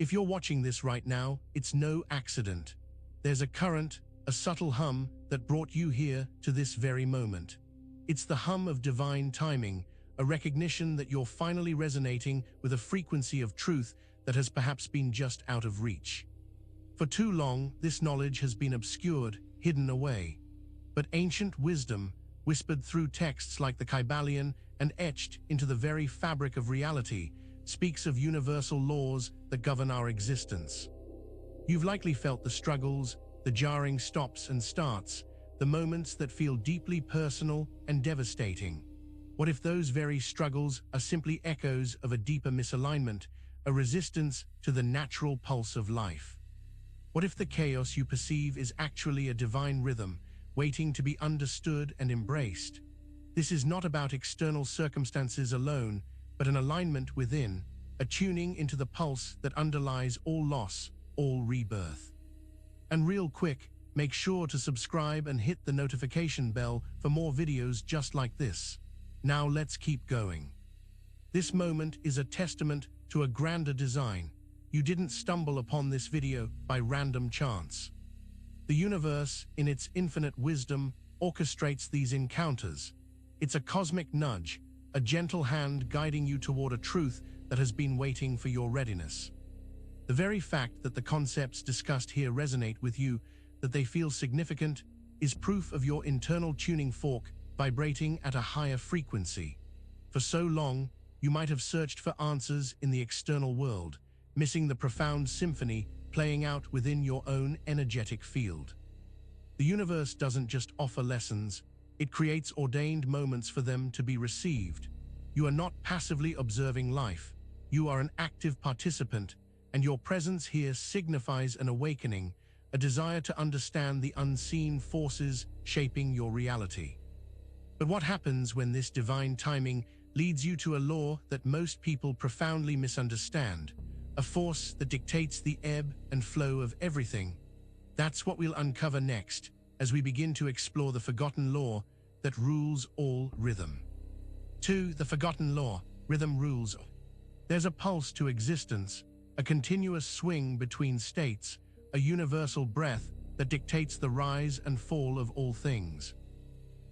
If you're watching this right now, it's no accident. There's a current, a subtle hum that brought you here to this very moment. It's the hum of divine timing, a recognition that you're finally resonating with a frequency of truth that has perhaps been just out of reach. For too long, this knowledge has been obscured, hidden away. But ancient wisdom, whispered through texts like the Kybalion and etched into the very fabric of reality, speaks of universal laws that govern our existence. You've likely felt the struggles, the jarring stops and starts, the moments that feel deeply personal and devastating. What if those very struggles are simply echoes of a deeper misalignment, a resistance to the natural pulse of life? What if the chaos you perceive is actually a divine rhythm, waiting to be understood and embraced? This is not about external circumstances alone, but an alignment within, a tuning into the pulse that underlies all loss, all rebirth. And real quick, make sure to subscribe and hit the notification bell for more videos just like this. Now let's keep going. This moment is a testament to a grander design. You didn't stumble upon this video by random chance. The universe, in its infinite wisdom, orchestrates these encounters. It's a cosmic nudge, a gentle hand guiding you toward a truth that has been waiting for your readiness. The very fact that the concepts discussed here resonate with you, that they feel significant, is proof of your internal tuning fork vibrating at a higher frequency. For so long, you might have searched for answers in the external world, missing the profound symphony playing out within your own energetic field. The universe doesn't just offer lessons, it creates ordained moments for them to be received. You are not passively observing life, you are an active participant, and your presence here signifies an awakening, a desire to understand the unseen forces shaping your reality. But what happens when this divine timing leads you to a law that most people profoundly misunderstand, a force that dictates the ebb and flow of everything? That's what we'll uncover next, as we begin to explore the forgotten law that rules all rhythm. 2. The forgotten law, rhythm rules. There's a pulse to existence, a continuous swing between states, a universal breath that dictates the rise and fall of all things.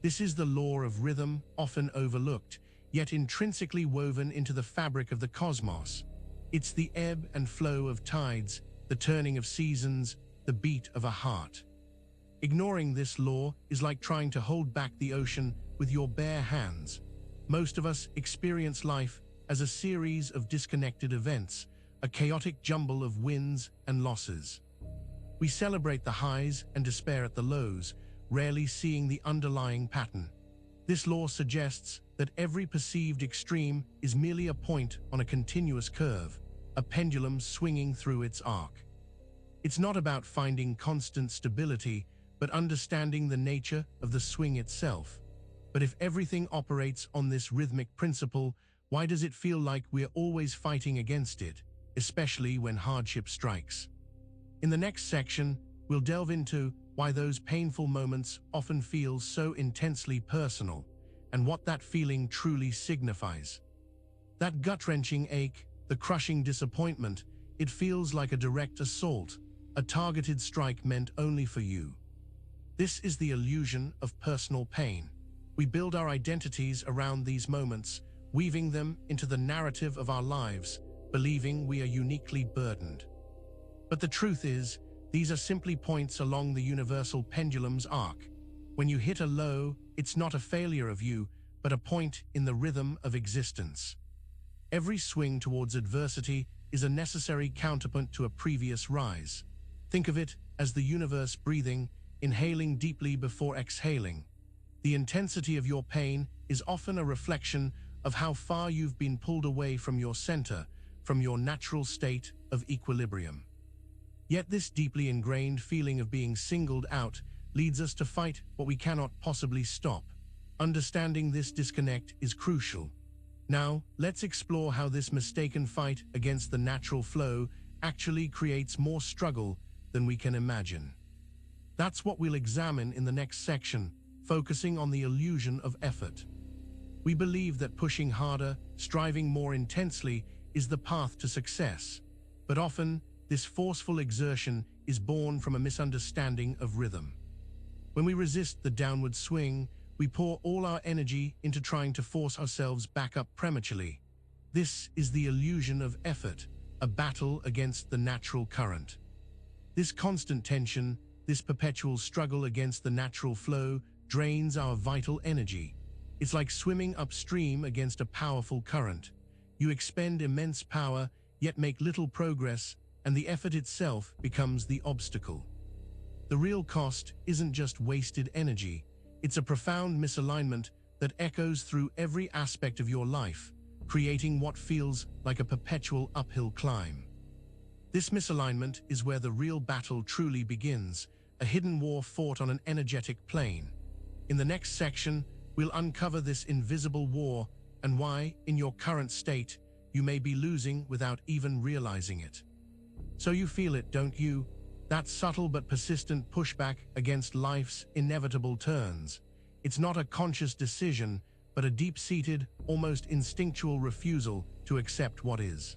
This is the law of rhythm, often overlooked, yet intrinsically woven into the fabric of the cosmos. It's the ebb and flow of tides, the turning of seasons, the beat of a heart. Ignoring this law is like trying to hold back the ocean with your bare hands. Most of us experience life as a series of disconnected events, a chaotic jumble of wins and losses. We celebrate the highs and despair at the lows, rarely seeing the underlying pattern. This law suggests that every perceived extreme is merely a point on a continuous curve, a pendulum swinging through its arc. It's not about finding constant stability, but understanding the nature of the swing itself. But if everything operates on this rhythmic principle, why does it feel like we're always fighting against it, especially when hardship strikes? In the next section, we'll delve into why those painful moments often feel so intensely personal, and what that feeling truly signifies. That gut-wrenching ache, the crushing disappointment, it feels like a direct assault, a targeted strike meant only for you. This is the illusion of personal pain. We build our identities around these moments, weaving them into the narrative of our lives, believing we are uniquely burdened. But the truth is, these are simply points along the universal pendulum's arc. When you hit a low, it's not a failure of you, but a point in the rhythm of existence. Every swing towards adversity is a necessary counterpoint to a previous rise. Think of it as the universe breathing, inhaling deeply before exhaling. The intensity of your pain is often a reflection of how far you've been pulled away from your center, from your natural state of equilibrium. Yet this deeply ingrained feeling of being singled out leads us to fight what we cannot possibly stop. Understanding this disconnect is crucial. Now, let's explore how this mistaken fight against the natural flow actually creates more struggle than we can imagine. That's what we'll examine in the next section, focusing on the illusion of effort. We believe that pushing harder, striving more intensely, is the path to success. But often, this forceful exertion is born from a misunderstanding of rhythm. When we resist the downward swing, we pour all our energy into trying to force ourselves back up prematurely. This is the illusion of effort, a battle against the natural current. This constant tension, this perpetual struggle against the natural flow, drains our vital energy. It's like swimming upstream against a powerful current. You expend immense power, yet make little progress, and the effort itself becomes the obstacle. The real cost isn't just wasted energy, it's a profound misalignment that echoes through every aspect of your life, creating what feels like a perpetual uphill climb. This misalignment is where the real battle truly begins, a hidden war fought on an energetic plane. In the next section, we'll uncover this invisible war and why, in your current state, you may be losing without even realizing it. So you feel it, don't you? That subtle but persistent pushback against life's inevitable turns. It's not a conscious decision, but a deep-seated, almost instinctual refusal to accept what is.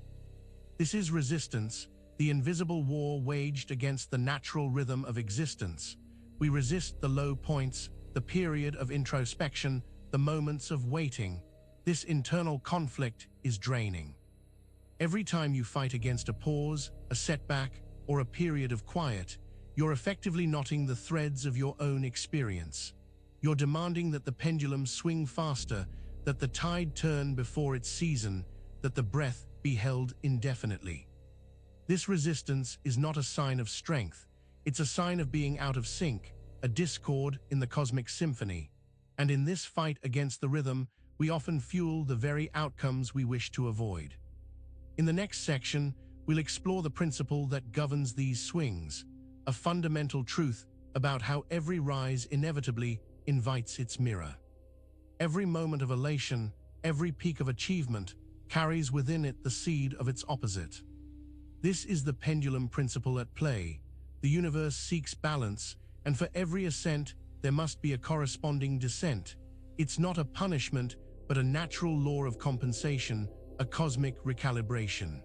This is resistance, the invisible war waged against the natural rhythm of existence. We resist the low points, the period of introspection, the moments of waiting. This internal conflict is draining. Every time you fight against a pause, a setback, or a period of quiet, you're effectively knotting the threads of your own experience. You're demanding that the pendulum swing faster, that the tide turn before its season, that the breath be held indefinitely. This resistance is not a sign of strength, it's a sign of being out of sync, a discord in the cosmic symphony. And in this fight against the rhythm, we often fuel the very outcomes we wish to avoid. In the next section, we'll explore the principle that governs these swings, a fundamental truth about how every rise inevitably invites its mirror. Every moment of elation, every peak of achievement, carries within it the seed of its opposite. This is the pendulum principle at play. The universe seeks balance, and for every ascent, there must be a corresponding descent. It's not a punishment, but a natural law of compensation, a cosmic recalibration.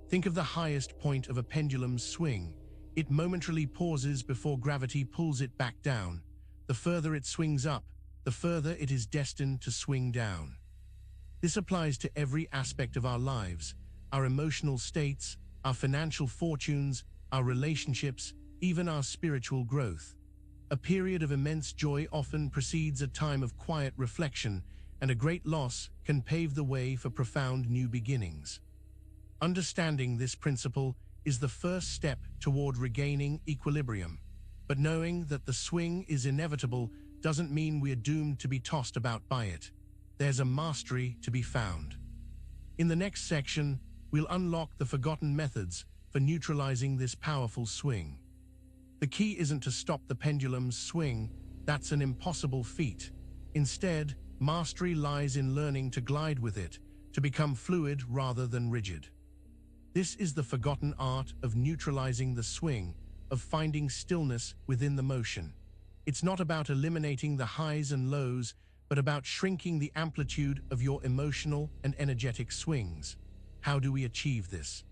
Think of the highest point of a pendulum's swing. It momentarily pauses before gravity pulls it back down. The further it swings up, the further it is destined to swing down. This applies to every aspect of our lives, our emotional states, our financial fortunes, our relationships, even our spiritual growth. A period of immense joy often precedes a time of quiet reflection, and a great loss can pave the way for profound new beginnings. Understanding this principle is the first step toward regaining equilibrium. But knowing that the swing is inevitable doesn't mean we're doomed to be tossed about by it. There's a mastery to be found. In the next section, we'll unlock the forgotten methods for neutralizing this powerful swing. The key isn't to stop the pendulum's swing, that's an impossible feat. Instead, mastery lies in learning to glide with it, to become fluid rather than rigid. This is the forgotten art of neutralizing the swing, of finding stillness within the motion. It's not about eliminating the highs and lows, but about shrinking the amplitude of your emotional and energetic swings. How do we achieve this?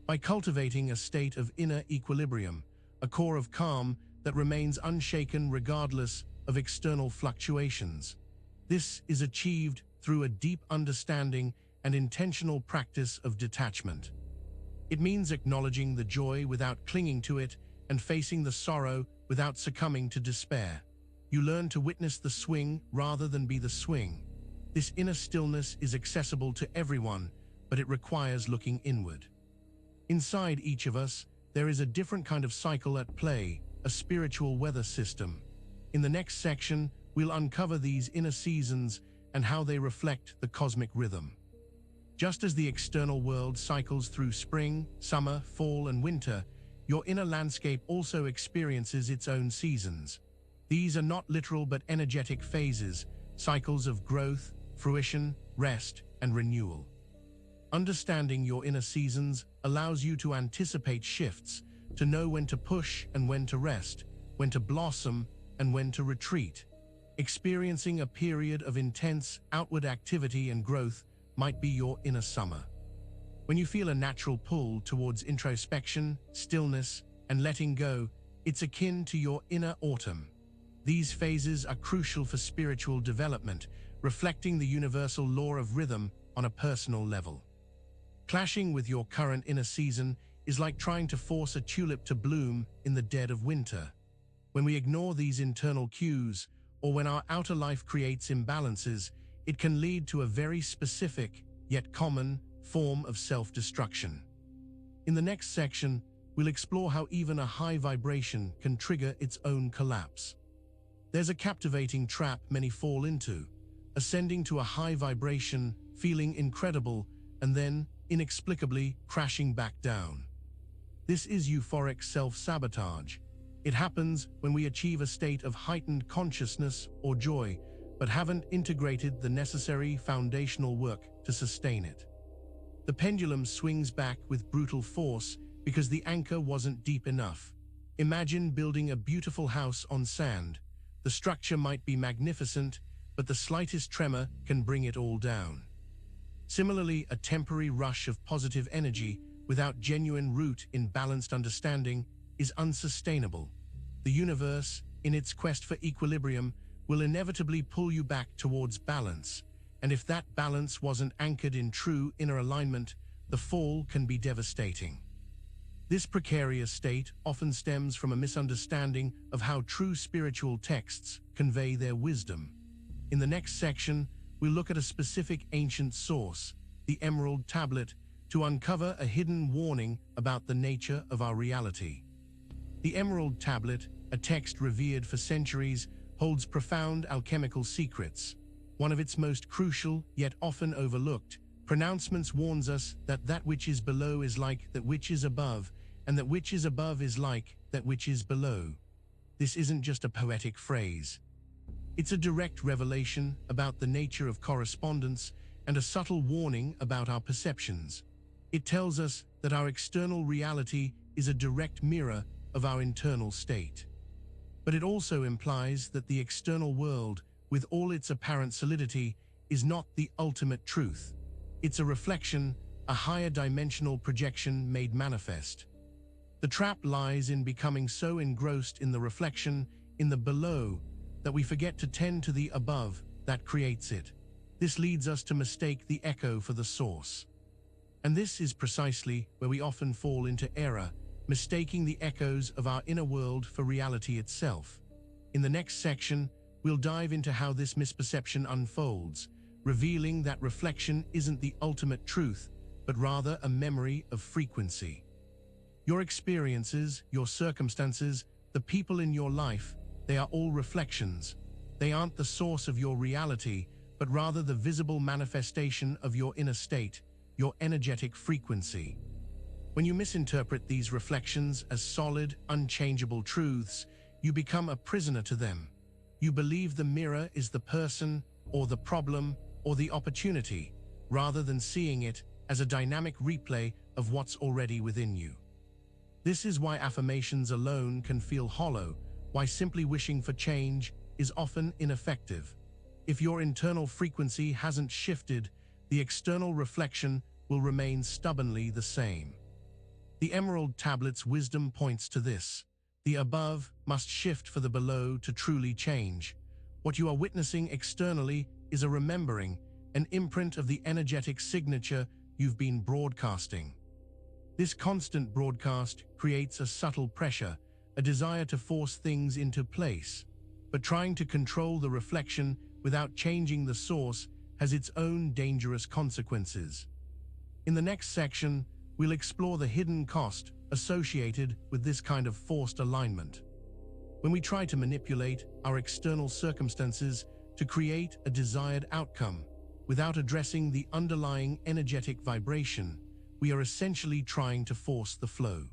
By cultivating a state of inner equilibrium, a core of calm that remains unshaken regardless of external fluctuations. This is achieved through a deep understanding and intentional practice of detachment. It means acknowledging the joy without clinging to it and facing the sorrow without succumbing to despair. You learn to witness the swing rather than be the swing. This inner stillness is accessible to everyone, but it requires looking inward. Inside each of us, there is a different kind of cycle at play, a spiritual weather system. In the next section, we'll uncover these inner seasons and how they reflect the cosmic rhythm. Just as the external world cycles through spring, summer, fall, and winter, your inner landscape also experiences its own seasons. These are not literal but energetic phases, cycles of growth, fruition, rest, and renewal. Understanding your inner seasons allows you to anticipate shifts, to know when to push and when to rest, when to blossom and when to retreat. Experiencing a period of intense outward activity and growth might be your inner summer. When you feel a natural pull towards introspection, stillness, and letting go, it's akin to your inner autumn. These phases are crucial for spiritual development, reflecting the universal law of rhythm on a personal level. Clashing with your current inner season is like trying to force a tulip to bloom in the dead of winter. When we ignore these internal cues, or when our outer life creates imbalances, it can lead to a very specific, yet common, form of self-destruction. In the next section, we'll explore how even a high vibration can trigger its own collapse. There's a captivating trap many fall into: ascending to a high vibration, feeling incredible, and then, inexplicably, crashing back down. This is euphoric self-sabotage. It happens when we achieve a state of heightened consciousness or joy, but haven't integrated the necessary foundational work to sustain it. The pendulum swings back with brutal force because the anchor wasn't deep enough. Imagine building a beautiful house on sand. The structure might be magnificent, but the slightest tremor can bring it all down. Similarly, a temporary rush of positive energy without genuine root in balanced understanding is unsustainable. The universe, in its quest for equilibrium, will inevitably pull you back towards balance, and if that balance wasn't anchored in true inner alignment, the fall can be devastating. This precarious state often stems from a misunderstanding of how true spiritual texts convey their wisdom. In the next section, we'll look at a specific ancient source, the Emerald Tablet, to uncover a hidden warning about the nature of our reality. The Emerald Tablet, a text revered for centuries, holds profound alchemical secrets. One of its most crucial, yet often overlooked, pronouncements warns us that that which is below is like that which is above, and that which is above is like that which is below. This isn't just a poetic phrase. It's a direct revelation about the nature of correspondence and a subtle warning about our perceptions. It tells us that our external reality is a direct mirror of our internal state. But it also implies that the external world, with all its apparent solidity, is not the ultimate truth. It's a reflection, a higher dimensional projection made manifest. The trap lies in becoming so engrossed in the reflection, in the below, that we forget to tend to the above that creates it. This leads us to mistake the echo for the source. And this is precisely where we often fall into error, mistaking the echoes of our inner world for reality itself. In the next section, we'll dive into how this misperception unfolds, revealing that reflection isn't the ultimate truth, but rather a memory of frequency. Your experiences, your circumstances, the people in your life, they are all reflections. They aren't the source of your reality, but rather the visible manifestation of your inner state, your energetic frequency. When you misinterpret these reflections as solid, unchangeable truths, you become a prisoner to them. You believe the mirror is the person, or the problem, or the opportunity, rather than seeing it as a dynamic replay of what's already within you. This is why affirmations alone can feel hollow, why simply wishing for change is often ineffective. If your internal frequency hasn't shifted, the external reflection will remain stubbornly the same. The Emerald Tablet's wisdom points to this. The above must shift for the below to truly change. What you are witnessing externally is a remembering, an imprint of the energetic signature you've been broadcasting. This constant broadcast creates a subtle pressure, a desire to force things into place. But trying to control the reflection without changing the source has its own dangerous consequences. In the next section, we'll explore the hidden cost associated with this kind of forced alignment. When we try to manipulate our external circumstances to create a desired outcome without addressing the underlying energetic vibration, we are essentially trying to force the flow.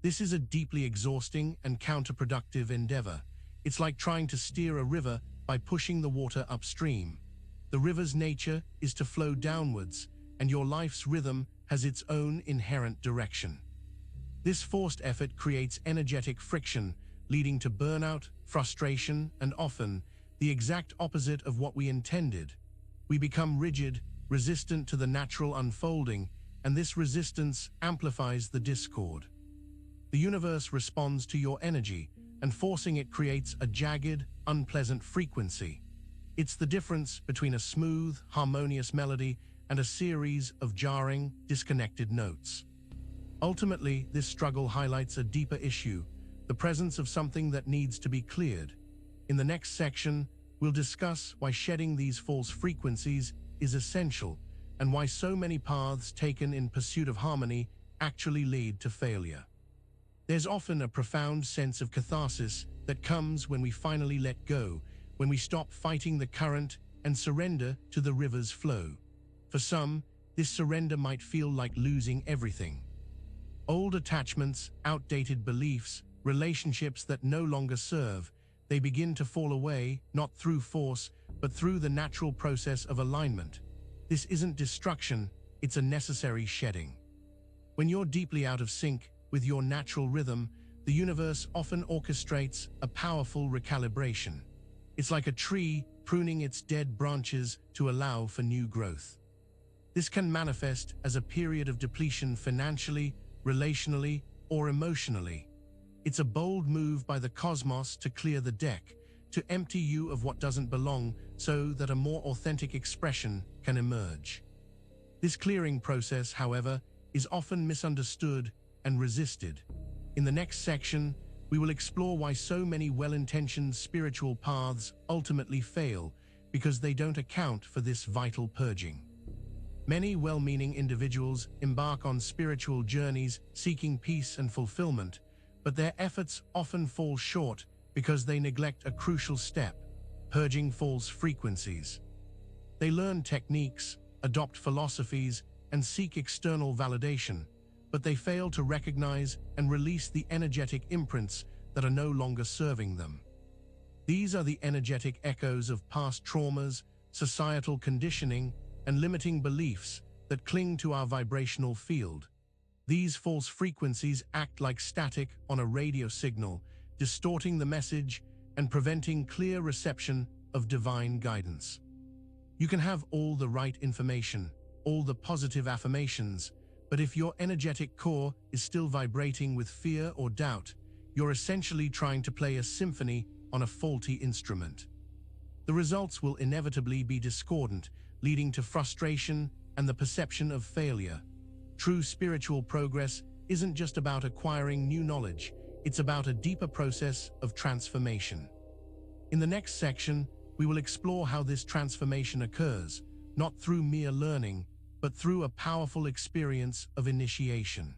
This is a deeply exhausting and counterproductive endeavor. It's like trying to steer a river by pushing the water upstream. The river's nature is to flow downwards, and your life's rhythm has its own inherent direction. This forced effort creates energetic friction, leading to burnout, frustration, and often the exact opposite of what we intended. We become rigid, resistant to the natural unfolding, and this resistance amplifies the discord. The universe responds to your energy, and forcing it creates a jagged, unpleasant frequency. It's the difference between a smooth, harmonious melody and a series of jarring, disconnected notes. Ultimately, this struggle highlights a deeper issue, the presence of something that needs to be cleared. In the next section, we'll discuss why shedding these false frequencies is essential and why so many paths taken in pursuit of harmony actually lead to failure. There's often a profound sense of catharsis that comes when we finally let go, when we stop fighting the current and surrender to the river's flow. For some, this surrender might feel like losing everything. Old attachments, outdated beliefs, relationships that no longer serve, they begin to fall away, not through force, but through the natural process of alignment. This isn't destruction, it's a necessary shedding. When you're deeply out of sync with your natural rhythm, the universe often orchestrates a powerful recalibration. It's like a tree pruning its dead branches to allow for new growth. This can manifest as a period of depletion financially, relationally, or emotionally. It's a bold move by the cosmos to clear the deck, to empty you of what doesn't belong so that a more authentic expression can emerge. This clearing process, however, is often misunderstood and resisted. In the next section, we will explore why so many well-intentioned spiritual paths ultimately fail because they don't account for this vital purging. Many well-meaning individuals embark on spiritual journeys seeking peace and fulfillment, but their efforts often fall short because they neglect a crucial step: purging false frequencies. They learn techniques, adopt philosophies, and seek external validation, but they fail to recognize and release the energetic imprints that are no longer serving them. These are the energetic echoes of past traumas, societal conditioning, and limiting beliefs that cling to our vibrational field. These false frequencies act like static on a radio signal, distorting the message and preventing clear reception of divine guidance. You can have all the right information, all the positive affirmations, but if your energetic core is still vibrating with fear or doubt, you're essentially trying to play a symphony on a faulty instrument. The results will inevitably be discordant, leading to frustration and the perception of failure. True spiritual progress isn't just about acquiring new knowledge, it's about a deeper process of transformation. In the next section, we will explore how this transformation occurs, not through mere learning, but through a powerful experience of initiation.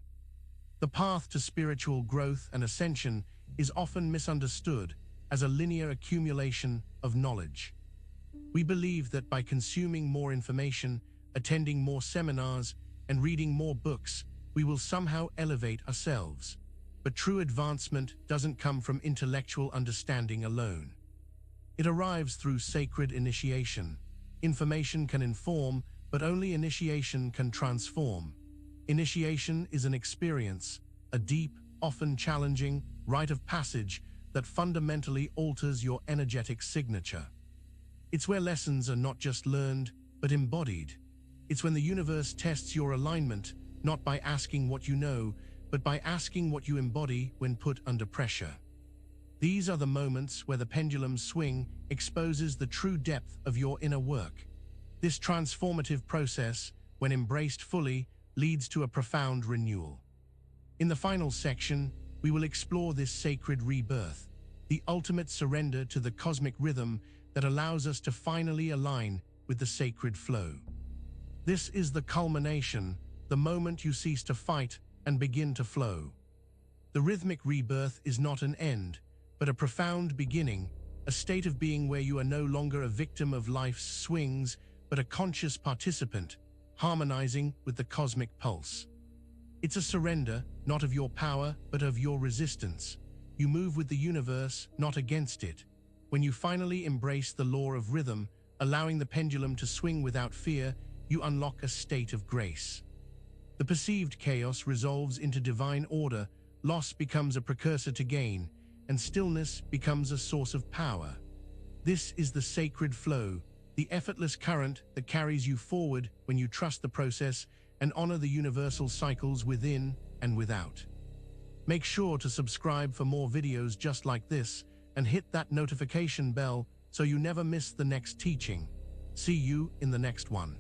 The path to spiritual growth and ascension is often misunderstood as a linear accumulation of knowledge. We believe that by consuming more information, attending more seminars, and reading more books, we will somehow elevate ourselves. But true advancement doesn't come from intellectual understanding alone. It arrives through sacred initiation. Information can inform, but only initiation can transform. Initiation is an experience, a deep, often challenging, rite of passage that fundamentally alters your energetic signature. It's where lessons are not just learned, but embodied. It's when the universe tests your alignment, not by asking what you know, but by asking what you embody when put under pressure. These are the moments where the pendulum's swing exposes the true depth of your inner work. This transformative process, when embraced fully, leads to a profound renewal. In the final section, we will explore this sacred rebirth, the ultimate surrender to the cosmic rhythm that allows us to finally align with the sacred flow. This is the culmination, the moment you cease to fight and begin to flow. The rhythmic rebirth is not an end, but a profound beginning, a state of being where you are no longer a victim of life's swings, but a conscious participant, harmonizing with the cosmic pulse. It's a surrender, not of your power, but of your resistance. You move with the universe, not against it. When you finally embrace the law of rhythm, allowing the pendulum to swing without fear, you unlock a state of grace. The perceived chaos resolves into divine order, loss becomes a precursor to gain, and stillness becomes a source of power. This is the sacred flow, the effortless current that carries you forward when you trust the process and honor the universal cycles within and without. Make sure to subscribe for more videos just like this and hit that notification bell so you never miss the next teaching. See you in the next one.